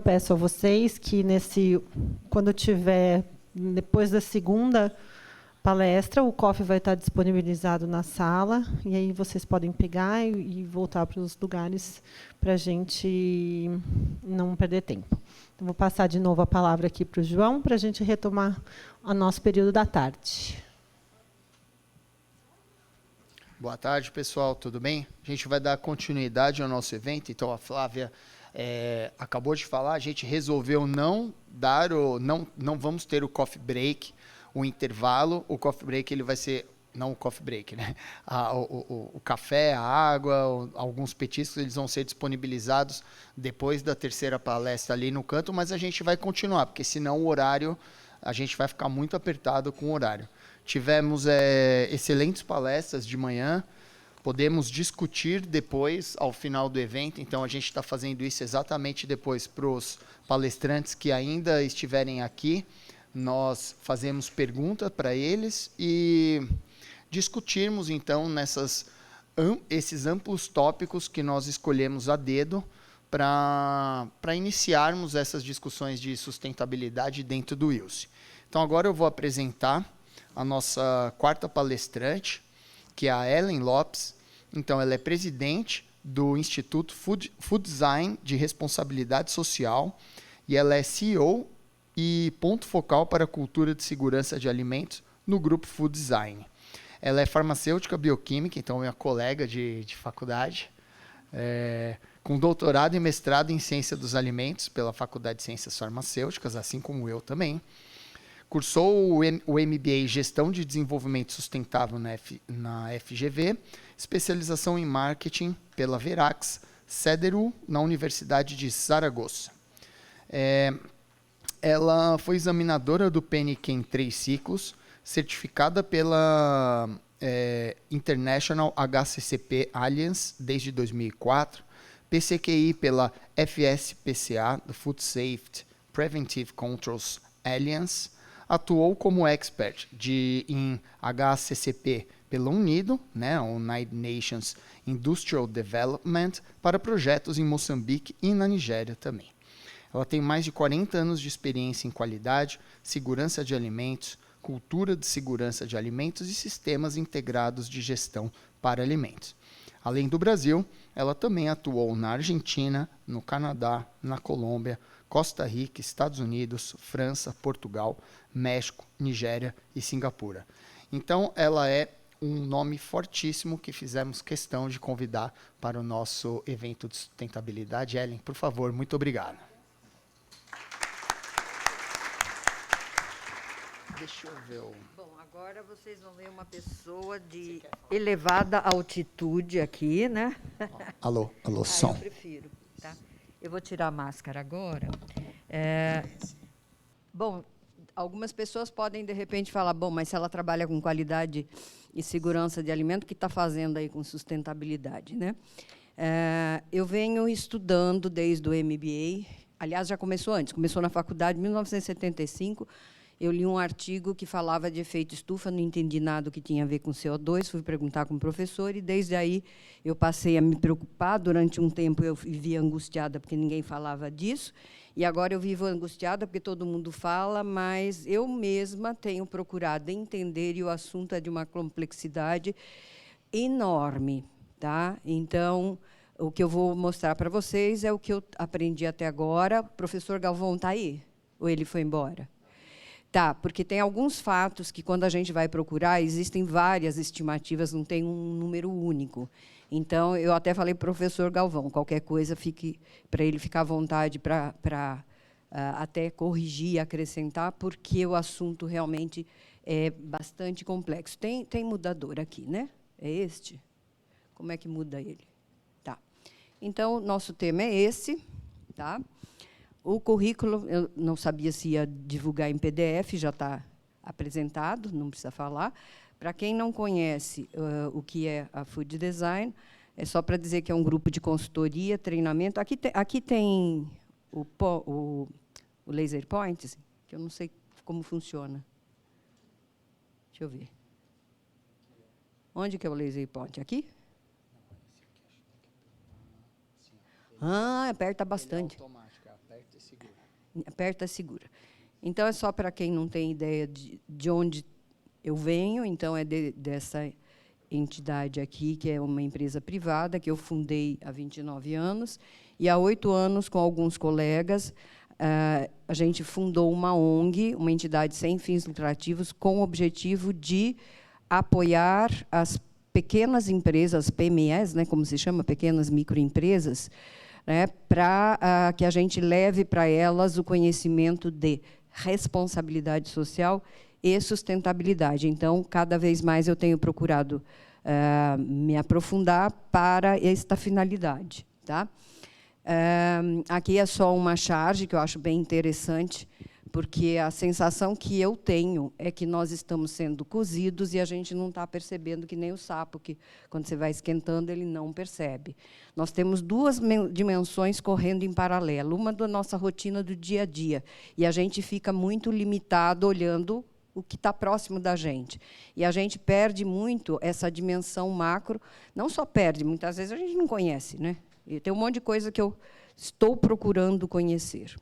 peço a vocês que quando tiver depois da segunda palestra, o coffee vai estar disponibilizado na sala e aí vocês podem pegar e voltar para os lugares para a gente não perder tempo. Então, vou passar de novo a palavra aqui para o João para a gente retomar o nosso período da tarde. Boa tarde, pessoal, tudo bem? A gente vai dar continuidade ao nosso evento. Então, a Flávia acabou de falar, a gente resolveu não vamos ter o coffee break, o intervalo. O coffee break ele vai ser, não o coffee break, né? O café, a água, alguns petiscos, eles vão ser disponibilizados depois da terceira palestra ali no canto, mas a gente vai continuar, porque senão o horário, a gente vai ficar muito apertado com o horário. Tivemos excelentes palestras de manhã, podemos discutir depois, ao final do evento, então a gente está fazendo isso exatamente depois para os palestrantes que ainda estiverem aqui, nós fazemos perguntas para eles e discutirmos então esses amplos tópicos que nós escolhemos a dedo para iniciarmos essas discussões de sustentabilidade dentro do ILSE. Então agora eu vou apresentar a nossa quarta palestrante, que é a Ellen Lopes. Então, ela é presidente do Instituto Food Design de Responsabilidade Social e ela é CEO e ponto focal para a cultura de segurança de alimentos no grupo Food Design. Ela é farmacêutica bioquímica, então minha colega de faculdade, com doutorado e mestrado em Ciência dos Alimentos pela Faculdade de Ciências Farmacêuticas, assim como eu também. Cursou o MBA em Gestão de Desenvolvimento Sustentável na FGV, especialização em Marketing pela Verax, CEDERU, na Universidade de Saragoça. Ela foi examinadora do PNQ em 3 ciclos, certificada pela International HACCP Alliance desde 2004, PCQI pela FSPCA, do Food Safety Preventive Controls Alliance. Atuou como expert em HACCP pela UNIDO, né, United Nations Industrial Development, para projetos em Moçambique e na Nigéria também. Ela tem mais de 40 anos de experiência em qualidade, segurança de alimentos, cultura de segurança de alimentos e sistemas integrados de gestão para alimentos. Além do Brasil, ela também atuou na Argentina, no Canadá, na Colômbia, Costa Rica, Estados Unidos, França, Portugal, México, Nigéria e Singapura. Então, ela é um nome fortíssimo que fizemos questão de convidar para o nosso evento de sustentabilidade. Ellen, por favor, muito obrigado. Deixa eu ver o... Bom, agora vocês vão ver uma pessoa de elevada altitude aqui, né? Alô, som. Eu prefiro, tá? Eu vou tirar a máscara agora. Bom, algumas pessoas podem, de repente, falar, bom, mas se ela trabalha com qualidade e segurança de alimento, o que está fazendo aí com sustentabilidade, né? Eu venho estudando desde o MBA, aliás, já começou antes, começou na faculdade, em 1975, eu li um artigo que falava de efeito estufa, não entendi nada do que tinha a ver com CO2, fui perguntar com o professor, e desde aí eu passei a me preocupar. Durante um tempo eu vivia angustiada, porque ninguém falava disso, e agora eu vivo angustiada, porque todo mundo fala, mas eu mesma tenho procurado entender, e o assunto é de uma complexidade enorme. Tá? Então, o que eu vou mostrar para vocês é o que eu aprendi até agora. O professor Galvão está aí? Ou ele foi embora? Tá, porque tem alguns fatos que, quando a gente vai procurar, existem várias estimativas, não tem um número único. Então, eu até falei para o professor Galvão, qualquer coisa, fique para ele ficar à vontade para até corrigir, acrescentar, porque o assunto realmente é bastante complexo. Tem mudador aqui, né? É este? Como é que muda ele? Tá. Então, nosso tema é esse, tá? O currículo, eu não sabia se ia divulgar em PDF, já está apresentado, não precisa falar. Para quem não conhece o que é a Food Design, é só para dizer que é um grupo de consultoria, treinamento. Aqui tem o Laser Point, que eu não sei como funciona. Deixa eu ver. Onde que é o Laser Point? Aqui? Aperta bastante. Ele é automático, aperta e segura. Aperta, segura. Então, é só para quem não tem ideia de onde eu venho. Então, é dessa entidade aqui, que é uma empresa privada, que eu fundei há 29 anos. E há 8 anos, com alguns colegas, a gente fundou uma ONG, uma entidade sem fins lucrativos, com o objetivo de apoiar as pequenas empresas, PMEs, né, como se chama, pequenas microempresas, né, para que a gente leve para elas o conhecimento de responsabilidade social e sustentabilidade. Então, cada vez mais eu tenho procurado me aprofundar para esta finalidade. Tá? Aqui é só uma charge que eu acho bem interessante, porque a sensação que eu tenho é que nós estamos sendo cozidos e a gente não está percebendo, que nem o sapo, que, quando você vai esquentando, ele não percebe. Nós temos 2 dimensões correndo em paralelo, uma da nossa rotina do dia a dia, e a gente fica muito limitado olhando o que está próximo da gente. E a gente perde muito essa dimensão macro, não só perde, muitas vezes a gente não conhece, né? E tem um monte de coisa que eu estou procurando conhecer.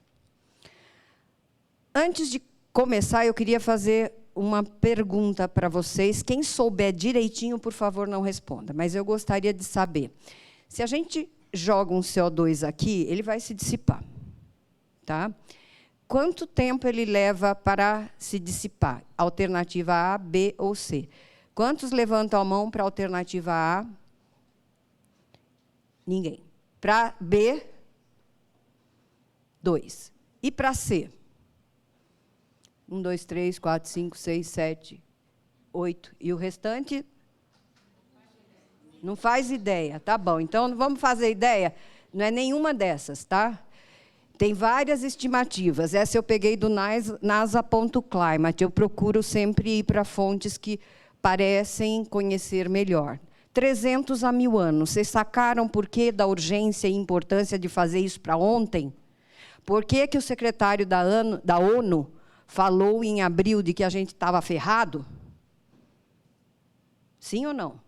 Antes de começar, eu queria fazer uma pergunta para vocês. Quem souber direitinho, por favor, não responda. Mas eu gostaria de saber. Se a gente joga um CO2 aqui, ele vai se dissipar. Tá? Quanto tempo ele leva para se dissipar? Alternativa A, B ou C? Quantos levantam a mão para a alternativa A? Ninguém. Para B, 2. E para C? 1, 2, 3, 4, 5, 6, 7, 8. E o restante? Não faz ideia. Tá bom. Então, vamos fazer ideia? Não é nenhuma dessas, tá? Tem várias estimativas. Essa eu peguei do nasa.climate. Eu procuro sempre ir para fontes que parecem conhecer melhor. 300 a 1000 anos. Vocês sacaram por que da urgência e importância de fazer isso para ontem? Por que o secretário da ONU falou em abril de que a gente estava ferrado? Sim ou não?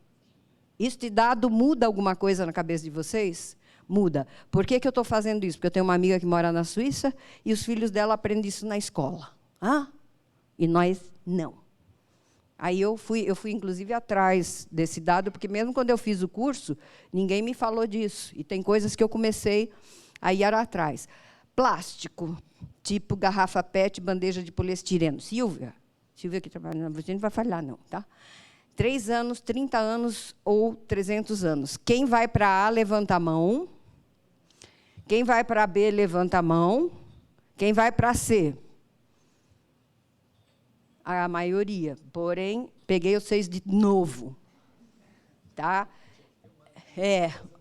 Este dado muda alguma coisa na cabeça de vocês? Muda. Por que eu estou fazendo isso? Porque eu tenho uma amiga que mora na Suíça e os filhos dela aprendem isso na escola. E nós não. Aí eu fui, inclusive, atrás desse dado, porque mesmo quando eu fiz o curso, ninguém me falou disso. E tem coisas que eu comecei a ir atrás. Plástico, tipo garrafa PET, bandeja de poliestireno. Silvia que trabalha na você não vai falhar, não. Tá? 3 anos, 30 anos ou 300 anos. Quem vai para A, levanta a mão. Quem vai para B, levanta a mão. Quem vai para C? A maioria. Porém, peguei vocês de novo. Tá?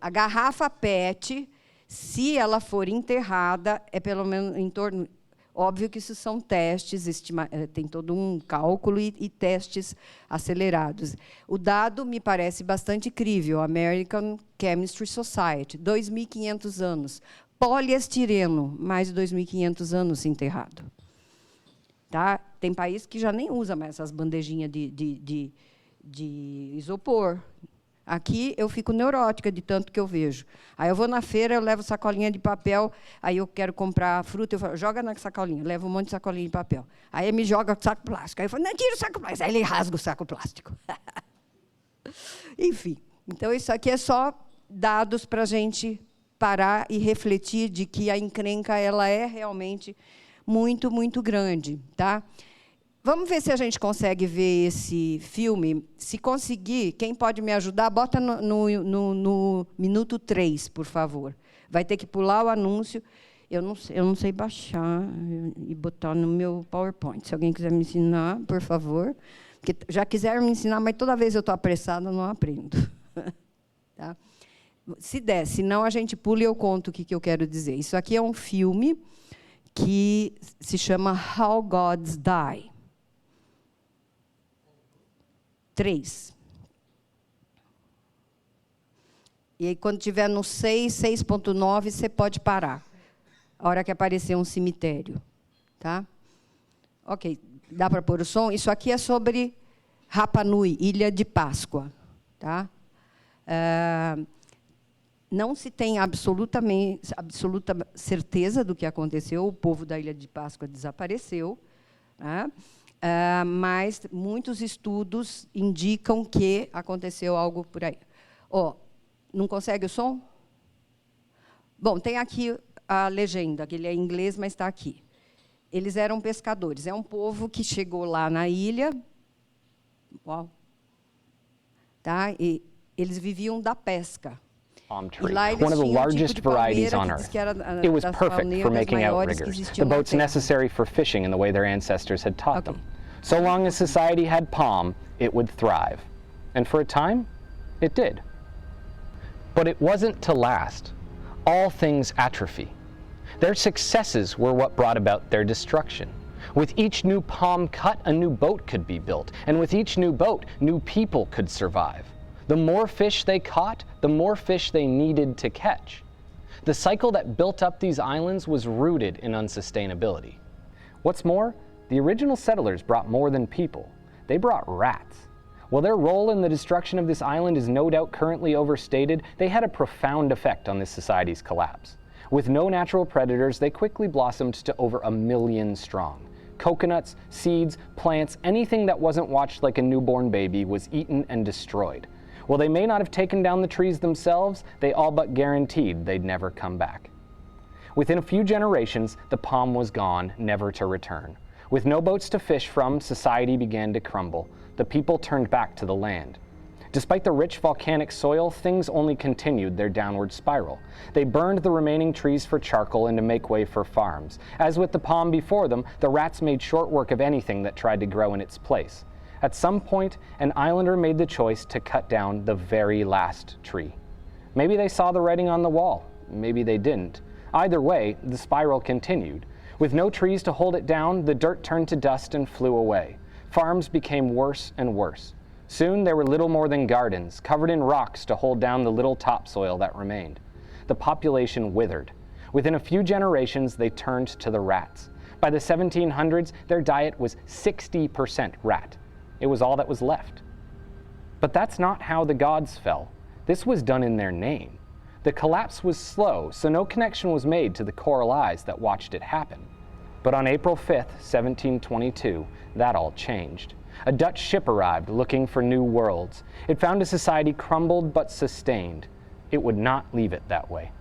A garrafa PET, se ela for enterrada, é pelo menos em torno... Óbvio que isso são testes, tem todo um cálculo e testes acelerados. O dado me parece bastante crível. American Chemistry Society, 2.500 anos. Poliestireno, mais de 2.500 anos enterrado. Tá? Tem país que já nem usa mais essas bandejinhas de isopor. Aqui eu fico neurótica de tanto que eu vejo. Aí eu vou na feira, eu levo sacolinha de papel, aí eu quero comprar fruta, eu falo, joga na sacolinha, levo um monte de sacolinha de papel. Aí ele me joga o saco plástico. Aí eu falo, não, tira o saco plástico. Aí ele rasga o saco plástico. Enfim, então isso aqui é só dados para a gente parar e refletir de que a encrenca ela é realmente muito, muito grande. Tá? Vamos ver se a gente consegue ver esse filme. Se conseguir, quem pode me ajudar, bota no minuto 3, por favor. Vai ter que pular o anúncio. Eu não sei baixar e botar no meu PowerPoint. Se alguém quiser me ensinar, por favor. Porque já quiseram me ensinar, mas toda vez eu estou apressada, eu não aprendo. Tá? Se der, senão a gente pula e eu conto o que eu quero dizer. Isso aqui é um filme que se chama How Gods Die. 3. E aí, quando estiver no 6, 6.9, você pode parar. A hora que aparecer um cemitério. Tá? Ok, dá para pôr o som? Isso aqui é sobre Rapa Nui, Ilha de Páscoa. Tá? não se tem absoluta certeza do que aconteceu. O povo da Ilha de Páscoa desapareceu, né? Mas muitos estudos indicam que aconteceu algo por aí. Não consegue o som? Bom, tem aqui a legenda, que ele é em inglês, mas está aqui. Eles eram pescadores. É um povo que chegou lá na ilha. Uau. Tá? E eles viviam da pesca. Palm tree, one of the largest varieties on Earth. It was perfect for making outriggers, the boats necessary for fishing in the way their ancestors had taught them. So long as society had palm, it would thrive. And for a time, it did. But it wasn't to last. All things atrophy. Their successes were what brought about their destruction. With each new palm cut, a new boat could be built, and with each new boat, new people could survive. The more fish they caught, the more fish they needed to catch. The cycle that built up these islands was rooted in unsustainability. What's more, the original settlers brought more than people. They brought rats. While their role in the destruction of this island is no doubt currently overstated, they had a profound effect on this society's collapse. With no natural predators, they quickly blossomed to over 1 million strong. Coconuts, seeds, plants, anything that wasn't watched like a newborn baby was eaten and destroyed. While they may not have taken down the trees themselves, they all but guaranteed they'd never come back. Within a few generations, the palm was gone, never to return. With no boats to fish from, society began to crumble. The people turned back to the land. Despite the rich volcanic soil, things only continued their downward spiral. They burned the remaining trees for charcoal and to make way for farms. As with the palm before them, the rats made short work of anything that tried to grow in its place. At some point, an islander made the choice to cut down the very last tree. Maybe they saw the writing on the wall. Maybe they didn't. Either way, the spiral continued. With no trees to hold it down, the dirt turned to dust and flew away. Farms became worse and worse. Soon there were little more than gardens, covered in rocks to hold down the little topsoil that remained. The population withered. Within a few generations, they turned to the rats. By the 1700s, their diet was 60% rat. It was all that was left. But that's not how the gods fell. This was done in their name. The collapse was slow, so no connection was made to the coral eyes that watched it happen. But on April 5th, 1722, that all changed. A Dutch ship arrived looking for new worlds. It found a society crumbled but sustained. It would not leave it that way.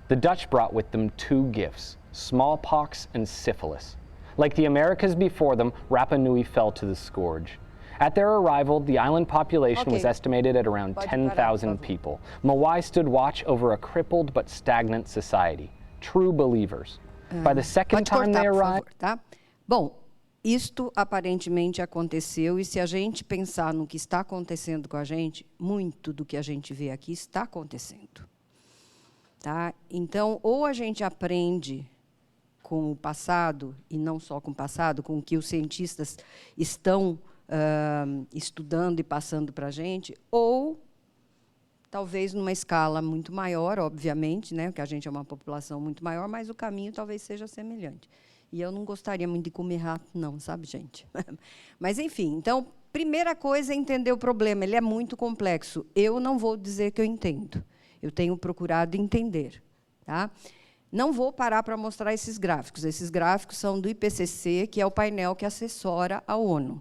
The Dutch brought with them 2 gifts, smallpox and syphilis. Like the Americas before them, Rapa Nui fell to the scourge. At their arrival, the island population was estimated at around 10,000 people. Moai stood watch over a crippled but stagnant society. True believers. By the second time they arrived... Tá? Bom, isto aparentemente aconteceu, e se a gente pensar no que está acontecendo com a gente, muito do que a gente vê aqui está acontecendo. Tá? Então, ou a gente aprende com o passado, e não só com o passado, com o que os cientistas estão estudando e passando para a gente, ou, talvez, numa escala muito maior, obviamente, né, porque a gente é uma população muito maior, mas o caminho talvez seja semelhante. E eu não gostaria muito de comer rato, não, sabe, gente? Mas, enfim, então, primeira coisa é entender o problema. Ele é muito complexo. Eu não vou dizer que eu entendo. Eu tenho procurado entender. Tá? Não vou parar para mostrar esses gráficos. Esses gráficos são do IPCC, que é o painel que assessora a ONU.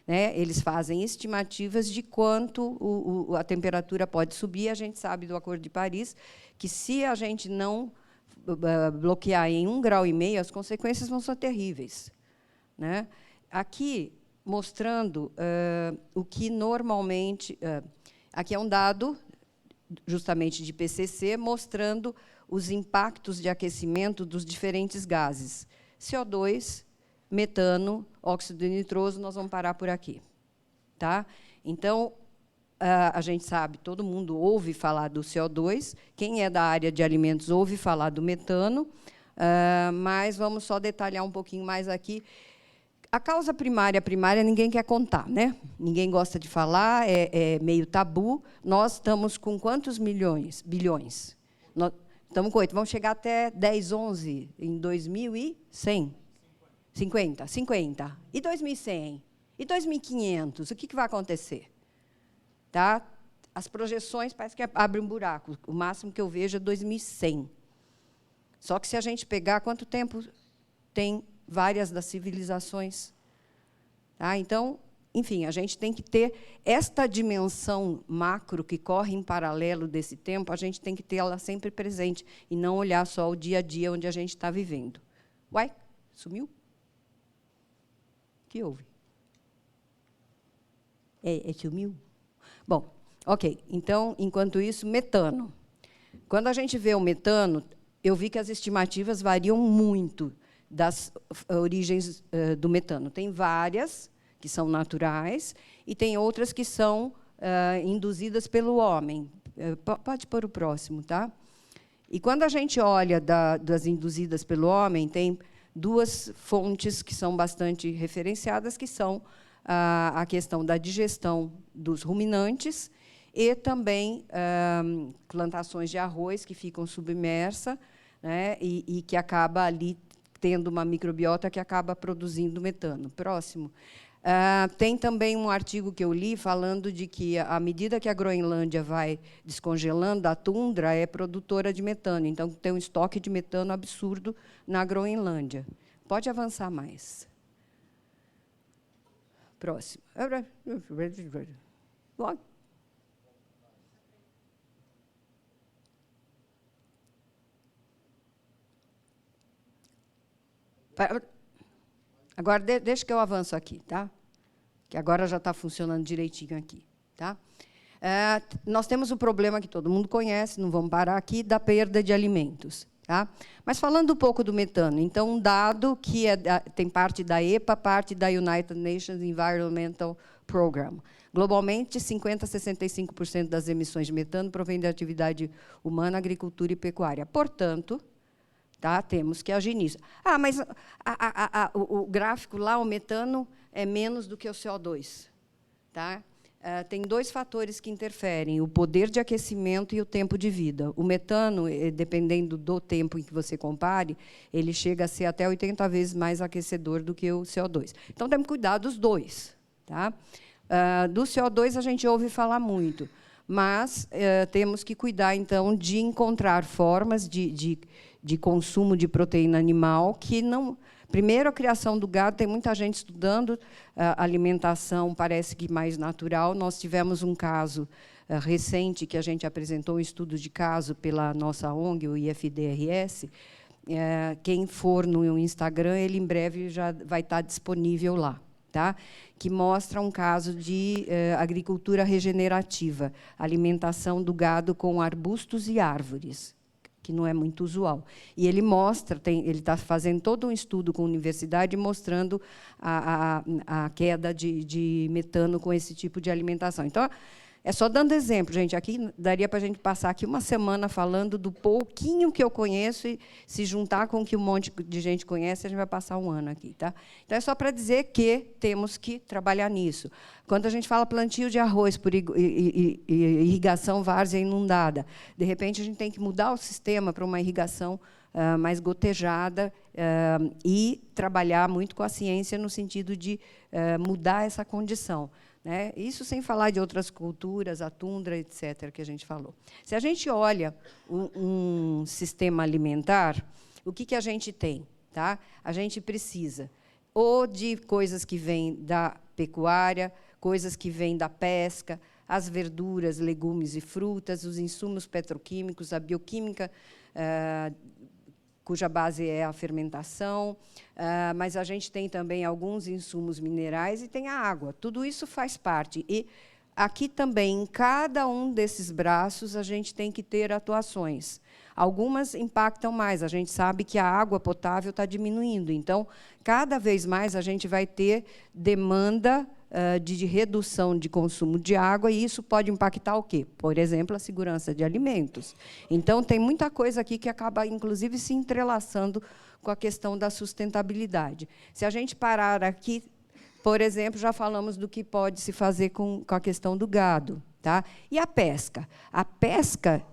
Né? Eles fazem estimativas de quanto a temperatura pode subir. A gente sabe do Acordo de Paris que, se a gente não bloquear em 1,5 grau, as consequências vão ser terríveis. Né? Aqui, mostrando o que normalmente... aqui é um dado, justamente, de IPCC, mostrando os impactos de aquecimento dos diferentes gases. CO2, metano, óxido nitroso, nós vamos parar por aqui. Tá? Então, a gente sabe, todo mundo ouve falar do CO2, quem é da área de alimentos ouve falar do metano, mas vamos só detalhar um pouquinho mais aqui. A causa primária, ninguém quer contar, né? Ninguém gosta de falar, é meio tabu. Nós estamos com quantos bilhões? Nós estamos com 8. Vamos chegar até 10, 11 em 2100? 50. E 2100? E 2500? O que vai acontecer? Tá? as projeções parece que abrem um buraco. O máximo que eu vejo é 2100. Só que, se a gente pegar quanto tempo tem várias das civilizações. Tá? Então, enfim, a gente tem que ter esta dimensão macro que corre em paralelo desse tempo, a gente tem que ter ela sempre presente e não olhar só o dia a dia onde a gente está vivendo. Uai, sumiu? O que houve? Sumiu? Bom, ok. Então, enquanto isso, metano. Quando a gente vê o metano, eu vi que as estimativas variam muito das origens do metano. Tem várias que são naturais e tem outras que são induzidas pelo homem. Pode pôr o próximo, tá? E quando a gente olha das induzidas pelo homem, tem duas fontes que são bastante referenciadas, que são a questão da digestão dos ruminantes e também plantações de arroz que ficam submersas, né, e que acaba ali tendo uma microbiota que acaba produzindo metano. Próximo. Tem também um artigo que eu li falando de que, à medida que a Groenlândia vai descongelando, a tundra é produtora de metano. Então, tem um estoque de metano absurdo na Groenlândia. Pode avançar mais. Próximo. Agora, deixa que eu avanço aqui, tá? Que agora já está funcionando direitinho aqui. Tá? Nós temos o problema que todo mundo conhece, não vamos parar aqui, da perda de alimentos. Tá? Mas, falando um pouco do metano, então, um dado que tem parte da EPA, parte da United Nations Environmental Program. Globalmente, 50% a 65% das emissões de metano provém da atividade humana, agricultura e pecuária. Portanto, tá, temos que agir nisso. Mas o gráfico lá, o metano, é menos do que o CO2. Tá? Tem dois fatores que interferem, o poder de aquecimento e o tempo de vida. O metano, dependendo do tempo em que você compare, ele chega a ser até 80 vezes mais aquecedor do que o CO2. Então, temos que cuidar dos dois. Tá? Do CO2, a gente ouve falar muito, mas temos que cuidar, então, de encontrar formas de consumo de proteína animal que não... Primeiro, a criação do gado, tem muita gente estudando, a alimentação parece que mais natural. Nós tivemos um caso recente que a gente apresentou um estudo de caso pela nossa ONG, o IFDRS. Quem for no Instagram, ele em breve já vai estar disponível lá, tá? Que mostra um caso de agricultura regenerativa, alimentação do gado com arbustos e árvores, que não é muito usual. E ele mostra, ele está fazendo todo um estudo com a universidade, mostrando a queda de metano com esse tipo de alimentação. Então, é só dando exemplo, gente. Aqui daria para a gente passar aqui uma semana falando do pouquinho que eu conheço, e se juntar com o que um monte de gente conhece, a gente vai passar um ano aqui. Tá? Então, é só para dizer que temos que trabalhar nisso. Quando a gente fala plantio de arroz por irrigação várzea inundada, de repente, a gente tem que mudar o sistema para uma irrigação mais gotejada e trabalhar muito com a ciência no sentido de mudar essa condição. Né? Isso sem falar de outras culturas, a tundra, etc., que a gente falou. Se a gente olha um sistema alimentar, o que a gente tem? Tá? A gente precisa ou de coisas que vêm da pecuária, coisas que vêm da pesca, as verduras, legumes e frutas, os insumos petroquímicos, a bioquímica, cuja base é a fermentação, mas a gente tem também alguns insumos minerais e tem a água. Tudo isso faz parte. E aqui também, em cada um desses braços, a gente tem que ter atuações. Algumas impactam mais. A gente sabe que a água potável está diminuindo. Então, cada vez mais, a gente vai ter demanda de redução de consumo de água, e isso pode impactar o quê? Por exemplo, a segurança de alimentos. Então, tem muita coisa aqui que acaba, inclusive, se entrelaçando com a questão da sustentabilidade. Se a gente parar aqui, por exemplo, já falamos do que pode se fazer com a questão do gado. Tá? E a pesca? A pesca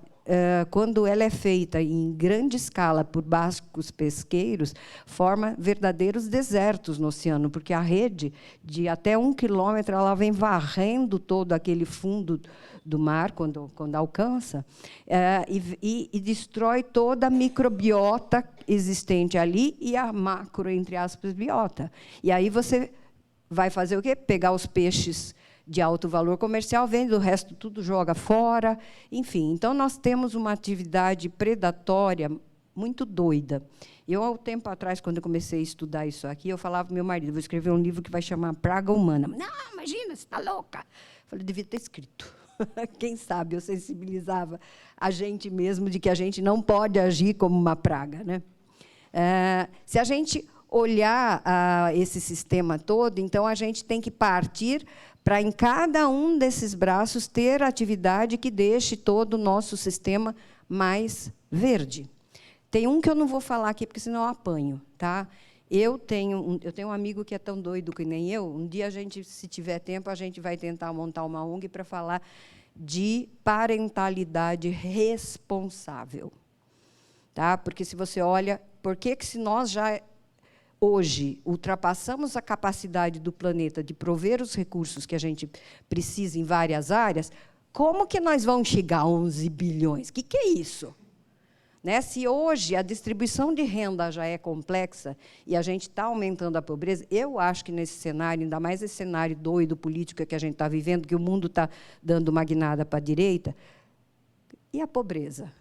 quando ela é feita em grande escala por barcos pesqueiros, forma verdadeiros desertos no oceano, porque a rede, de até 1 quilômetro, ela vem varrendo todo aquele fundo do mar, quando alcança, e destrói toda a microbiota existente ali e a macro, entre aspas, biota. E aí você vai fazer o quê? Pegar os peixes de alto valor comercial, vende, o resto tudo joga fora. Enfim, então, nós temos uma atividade predatória muito doida. Eu, há um tempo atrás, quando eu comecei a estudar isso aqui, eu falava para o meu marido, vou escrever um livro que vai chamar Praga Humana. Não, imagina, você está louca. Eu falei, devia ter escrito. Quem sabe eu sensibilizava a gente mesmo de que a gente não pode agir como uma praga, né? Se a gente olhar esse sistema todo, então, a gente tem que partir para, em cada um desses braços, ter atividade que deixe todo o nosso sistema mais verde. Tem um que eu não vou falar aqui, porque senão eu apanho. Tá? Eu tenho um amigo que é tão doido que nem eu. Um dia, se tiver tempo, a gente vai tentar montar uma ONG para falar de parentalidade responsável. Tá? Porque, se você olha, por que se nós já hoje ultrapassamos a capacidade do planeta de prover os recursos que a gente precisa em várias áreas, como que nós vamos chegar a 11 bilhões? O que é isso? Né? Se hoje a distribuição de renda já é complexa e a gente está aumentando a pobreza, eu acho que nesse cenário, ainda mais esse cenário doido político que a gente está vivendo, que o mundo está dando uma guinada para a direita, e a pobreza?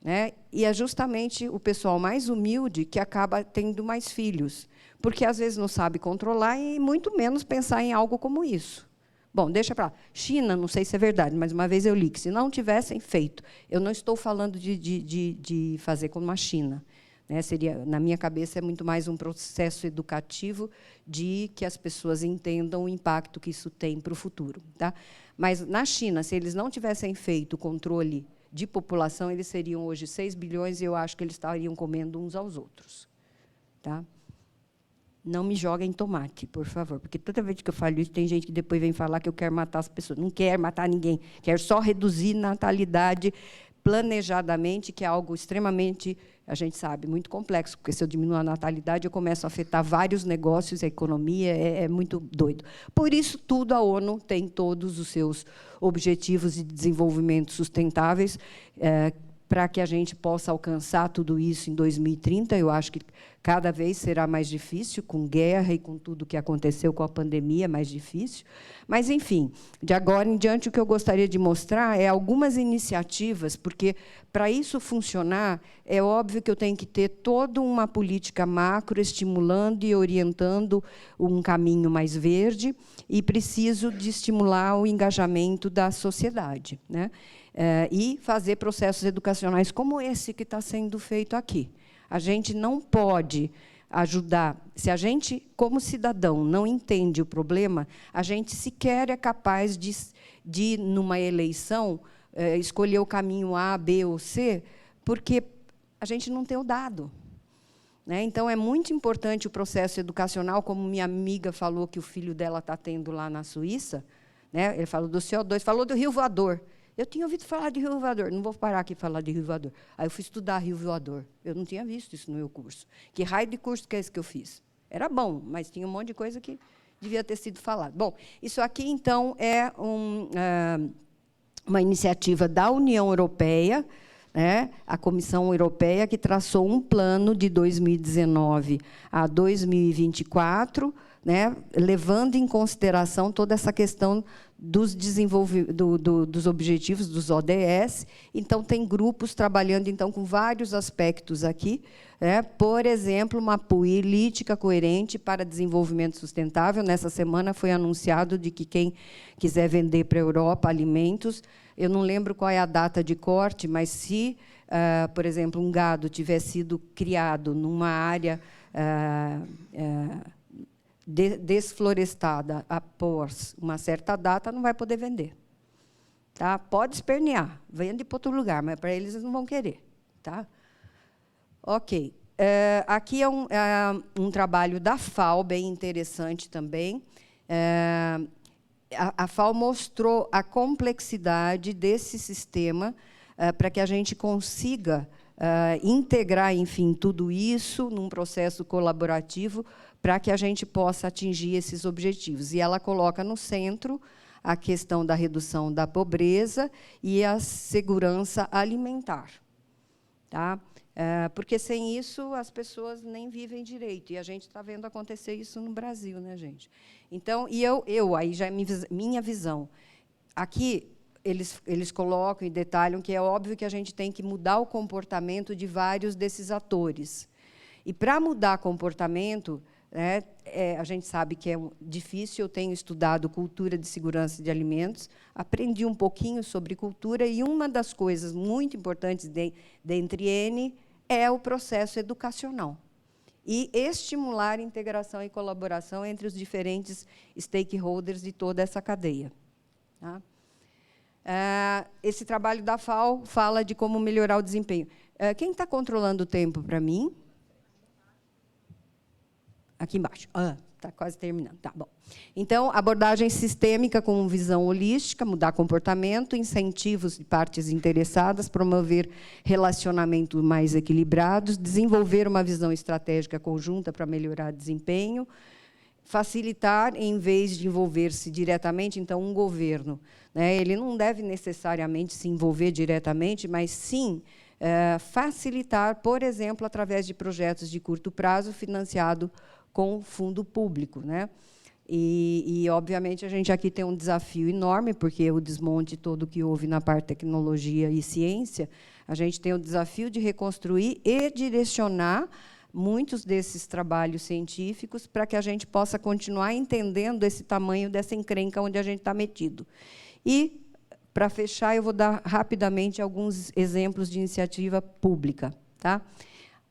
Né? E é justamente o pessoal mais humilde que acaba tendo mais filhos, porque, às vezes, não sabe controlar e, muito menos, pensar em algo como isso. Bom, deixa para lá. China, não sei se é verdade, mas uma vez eu li que, se não tivessem feito, eu não estou falando de fazer como a China. Né? Seria, na minha cabeça, é muito mais um processo educativo de que as pessoas entendam o impacto que isso tem para o futuro. Tá? Mas, na China, se eles não tivessem feito o controle de população, eles seriam hoje 6 bilhões, e eu acho que eles estariam comendo uns aos outros. Tá? Não me joguem tomate, por favor, porque toda vez que eu falo isso, tem gente que depois vem falar que eu quero matar as pessoas. Não quero matar ninguém, quero só reduzir natalidade planejadamente, que é algo extremamente, a gente sabe, muito complexo, porque, se eu diminuo a natalidade, eu começo a afetar vários negócios, a economia, é muito doido. Por isso, tudo, a ONU tem todos os seus objetivos de desenvolvimento sustentáveis, para que a gente possa alcançar tudo isso em 2030. Eu acho que cada vez será mais difícil, com guerra e com tudo que aconteceu com a pandemia, mais difícil. Mas, enfim, de agora em diante, o que eu gostaria de mostrar é algumas iniciativas, porque, para isso funcionar, é óbvio que eu tenho que ter toda uma política macro estimulando e orientando um caminho mais verde, e preciso de estimular o engajamento da sociedade, né? E fazer processos educacionais como esse que está sendo feito aqui. A gente não pode ajudar. Se a gente, como cidadão, não entende o problema, a gente sequer é capaz de numa eleição, escolher o caminho A, B ou C, porque a gente não tem o dado. Né? Então, é muito importante o processo educacional, como minha amiga falou que o filho dela está tendo lá na Suíça. Né? Ele falou do CO2, falou do Rio Voador. Eu tinha ouvido falar de Rio Voador, não vou parar aqui e falar de Rio Voador. Aí eu fui estudar Rio Voador. Eu não tinha visto isso no meu curso. Que raio de curso que é esse que eu fiz? Era bom, mas tinha um monte de coisa que devia ter sido falado. Bom, isso aqui, então, é uma iniciativa da União Europeia, né, a Comissão Europeia, que traçou um plano de 2019 a 2024, né, levando em consideração toda essa questão dos objetivos dos ODS. Então, tem grupos trabalhando, então, com vários aspectos aqui. Né? Por exemplo, uma política coerente para desenvolvimento sustentável. Nessa semana foi anunciado de que quem quiser vender para a Europa alimentos, eu não lembro qual é a data de corte, mas se, por exemplo, um gado tiver sido criado numa área desflorestada após uma certa data, não vai poder vender. Tá? Pode espernear, vende para outro lugar, mas para eles não vão querer. Tá? Ok. Aqui é um trabalho da FAO, bem interessante também. A FAO mostrou a complexidade desse sistema para que a gente consiga integrar, enfim, tudo isso num processo colaborativo para que a gente possa atingir esses objetivos. E ela coloca no centro a questão da redução da pobreza e a segurança alimentar. Tá? Porque, sem isso, as pessoas nem vivem direito. E a gente está vendo acontecer isso no Brasil, né, gente? Então, aí já é minha visão. Aqui, eles colocam e detalham que é óbvio que a gente tem que mudar o comportamento de vários desses atores. E, para mudar comportamento, a gente sabe que é difícil. Eu tenho estudado cultura de segurança de alimentos, aprendi um pouquinho sobre cultura, e uma das coisas muito importantes, dentre N, é o processo educacional. E estimular integração e colaboração entre os diferentes stakeholders de toda essa cadeia. Tá? Esse trabalho da FAO fala de como melhorar o desempenho. Quem está controlando o tempo para mim? Aqui embaixo. Está quase terminando. Tá bom. Então, abordagem sistêmica com visão holística, mudar comportamento, incentivos de partes interessadas, promover relacionamentos mais equilibrados, desenvolver uma visão estratégica conjunta para melhorar desempenho, facilitar, em vez de envolver-se diretamente. Então, um governo, né, ele não deve necessariamente se envolver diretamente, mas, sim, facilitar, por exemplo, através de projetos de curto prazo, financiado com fundo público. Né? E, obviamente, a gente aqui tem um desafio enorme, porque o desmonte todo que houve na parte de tecnologia e ciência, a gente tem o desafio de reconstruir e direcionar muitos desses trabalhos científicos para que a gente possa continuar entendendo esse tamanho dessa encrenca onde a gente está metido. E, para fechar, eu vou dar rapidamente alguns exemplos de iniciativa pública. Tá?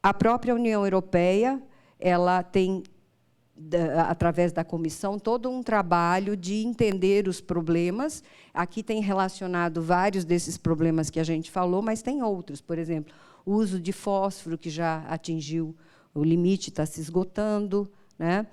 A própria União Europeia, ela tem, através da comissão, todo um trabalho de entender os problemas. Aqui tem relacionado vários desses problemas que a gente falou, mas tem outros. Por exemplo, o uso de fósforo, que já atingiu o limite, está se esgotando. Né?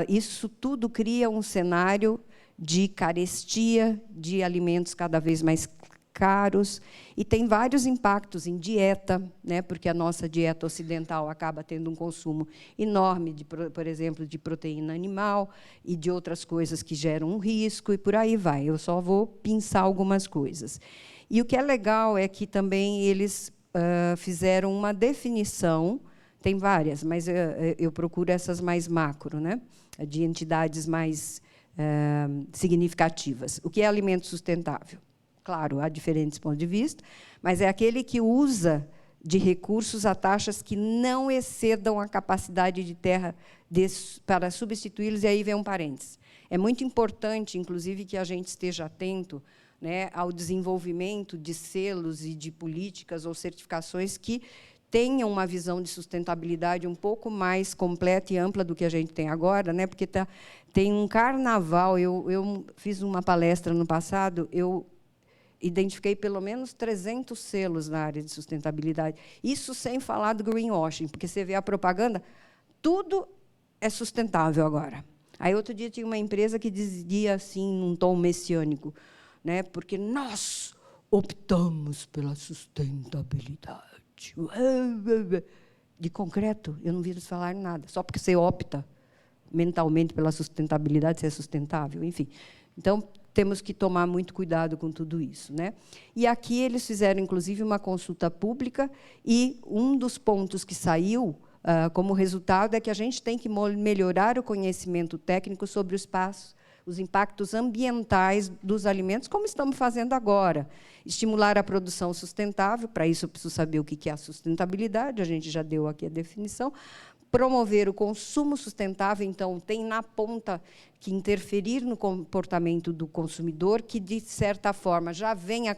Isso tudo cria um cenário de carestia de alimentos cada vez mais caros, e tem vários impactos em dieta, né, porque a nossa dieta ocidental acaba tendo um consumo enorme, por exemplo, de proteína animal e de outras coisas que geram um risco, e por aí vai. Eu só vou pinçar algumas coisas. E o que é legal é que também eles fizeram uma definição, tem várias, mas eu procuro essas mais macro, né, de entidades mais significativas. O que é alimento sustentável? Claro, há diferentes pontos de vista, mas é aquele que usa de recursos a taxas que não excedam a capacidade de terra para substituí-los, e aí vem um parênteses. É muito importante, inclusive, que a gente esteja atento, né, ao desenvolvimento de selos e de políticas ou certificações que tenham uma visão de sustentabilidade um pouco mais completa e ampla do que a gente tem agora, né, porque tem um carnaval. Eu fiz uma palestra no passado, eu identifiquei pelo menos 300 selos na área de sustentabilidade. Isso sem falar do greenwashing, porque você vê a propaganda, tudo é sustentável agora. Aí, outro dia, tinha uma empresa que dizia assim, num tom messiânico, né, porque nós optamos pela sustentabilidade. De concreto, eu não vi eles falar nada. Só porque você opta mentalmente pela sustentabilidade, você é sustentável, enfim. Então, temos que tomar muito cuidado com tudo isso. Né? E aqui eles fizeram, inclusive, uma consulta pública, e um dos pontos que saiu como resultado é que a gente tem que melhorar o conhecimento técnico sobre os impactos ambientais dos alimentos, como estamos fazendo agora. Estimular a produção sustentável, para isso eu preciso saber o que é a sustentabilidade, a gente já deu aqui a definição. Promover o consumo sustentável, então, tem na ponta que interferir no comportamento do consumidor, que, de certa forma, já vem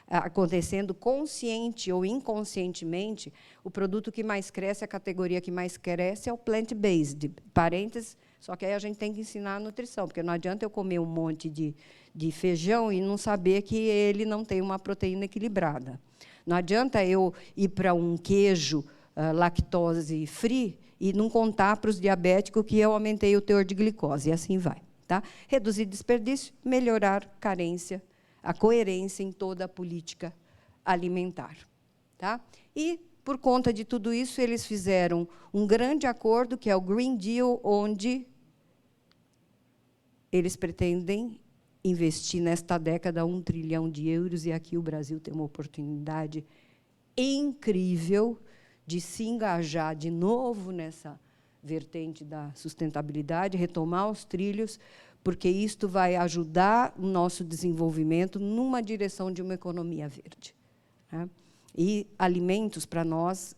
acontecendo consciente ou inconscientemente. O produto que mais cresce, a categoria que mais cresce é o plant-based. Parênteses, só que aí a gente tem que ensinar a nutrição, porque não adianta eu comer um monte de feijão e não saber que ele não tem uma proteína equilibrada. Não adianta eu ir para um queijo lactose free e não contar para os diabéticos que eu aumentei o teor de glicose, e assim vai. Tá? Reduzir desperdício, melhorar carência, a coerência em toda a política alimentar. Tá? E, por conta de tudo isso, eles fizeram um grande acordo, que é o Green Deal, onde eles pretendem investir nesta década 1 trilhão de euros, e aqui o Brasil tem uma oportunidade incrível de se engajar de novo nessa vertente da sustentabilidade, retomar os trilhos, porque isto vai ajudar o nosso desenvolvimento numa direção de uma economia verde. Né? E alimentos, para nós,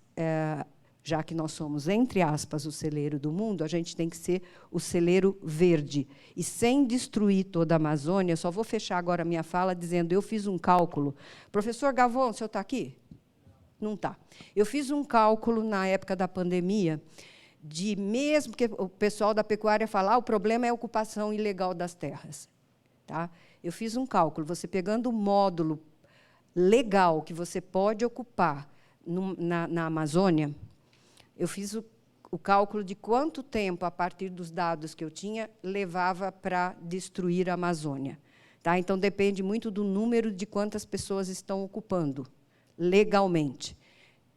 já que nós somos, entre aspas, o celeiro do mundo, a gente tem que ser o celeiro verde. E sem destruir toda a Amazônia, só vou fechar agora a minha fala dizendo, eu fiz um cálculo. Professor Gavon, o senhor está aqui? Não está. Eu fiz um cálculo na época da pandemia, de mesmo que o pessoal da pecuária fala, o problema é a ocupação ilegal das terras. Tá? Eu fiz um cálculo, você pegando o módulo legal que você pode ocupar na Amazônia, eu fiz o cálculo de quanto tempo, a partir dos dados que eu tinha, levava para destruir a Amazônia. Tá? Então, depende muito do número de quantas pessoas estão ocupando legalmente.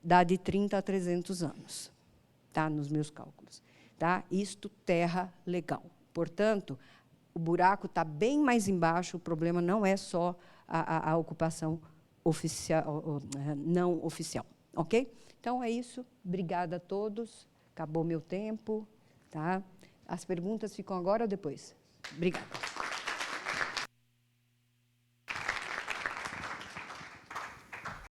Dá de 30 a 300 anos, tá? Nos meus cálculos. Tá? Isto, terra legal. Portanto, o buraco está bem mais embaixo, o problema não é só a ocupação oficial, não oficial. Ok? Então, é isso. Obrigada a todos. Acabou meu tempo. Tá? As perguntas ficam agora ou depois? Obrigada.